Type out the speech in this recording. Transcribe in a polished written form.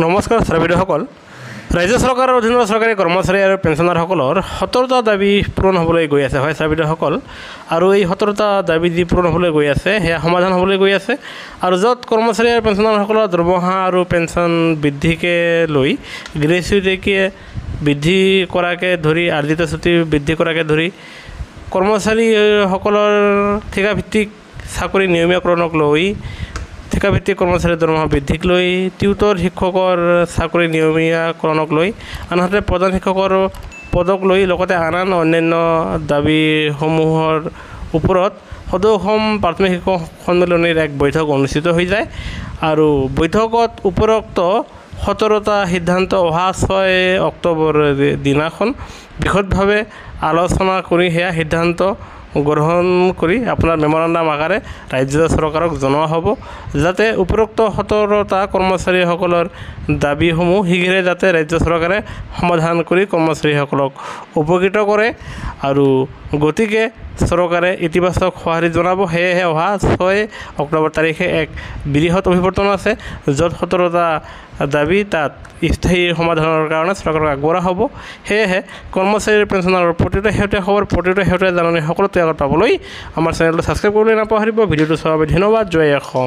নমস্কাৰ শ্ৰোতাসকল ৰাজ্য চৰকাৰৰ অধীনৰ চৰকাৰী কৰ্মচাৰী আৰু পেঞ্চনাৰসকলৰ 17টা দাবী পূৰণ হ'বলৈ গৈ আছে হয় শ্ৰোতাসকল আৰু এই 17টা দাবী যি পূৰণ হ'বলৈ গৈ আছে সেয়া সমাধান হ'বলৈ গৈ আছে আৰু য'ত কৰ্মচাৰী আৰু পেঞ্চনাৰসকলৰ দৰমহা আৰু পেঞ্চন বৃদ্ধিকে লৈ গ্ৰেচুইটিকে বৃদ্ধি কৰাকে ধৰি আৰ্জিত ছুটি বৃদ্ধি কৰাকে ধৰি কৰ্মচাৰীসকলৰ ঠিকাভিত্তিক চাকৰি নিয়মীয়াকৰণক লৈ ঠিকাভিত্তিক কৰ্মচাৰীৰ দৰমহা বৃদ্ধিক লৈ টিউটৰ শিক্ষকৰ চাকৰি নিয়মীয়াকৰণক লৈ আনহাতে প্ৰধান শিক্ষকৰ পদক লৈ লগতে আন অন্যান্য দাবীসমূহৰ ওপৰত সদৌ অসম প্ৰাথমিক শিক্ষক সন্মিলনীৰ এক বৈঠক অনুষ্ঠিত হৈ যায় আৰু বৈঠকত উপৰোক্ত 17টা সিদ্ধান্ত অহা 6 অক্টোবৰ দিনাখন বিশদভাৱে আলোচনা কৰি সেয়া সিদ্ধান্ত গ্ৰহণ কৰি আপোনাৰ মেমৰেণ্ডাম আকাৰে ৰাজ্য চৰকাৰক জনোৱা হ'ব যাতে উপৰোক্ত 17টা কৰ্মচাৰীসকলৰ দাবীসমূহ শীঘ্ৰে যাতে ৰাজ্য চৰকাৰে সমাধান কৰি কৰ্মচাৰীসকলক উপকৃত কৰে আৰু গতিকে চৰকাৰে ইতিবাচক সঁহাৰি জনাব সেয়েহে অহা 6 অক্টোবৰ তাৰিখে এক বৃহৎ অভিৱৰ্তন আছে য'ত 17টা দাবী তাত স্থায়ী সমাধানৰ কাৰণে চৰকাৰক আগবঢ়া হ'ব সেয়েহে কৰ্মচাৰী পেঞ্চনাৰৰ প্ৰতিটো শেহতীয়া খবৰ প্ৰতিটো শেহতীয়া জাননী সকলোতে আগত পাবলৈ আমাৰ চেনেলটো ছাবস্ক্ৰাইব কৰিবলৈ নাপাহৰিব ভিডিঅ'টো চোৱাৰ বাবে ধন্যবাদ জয় অসম।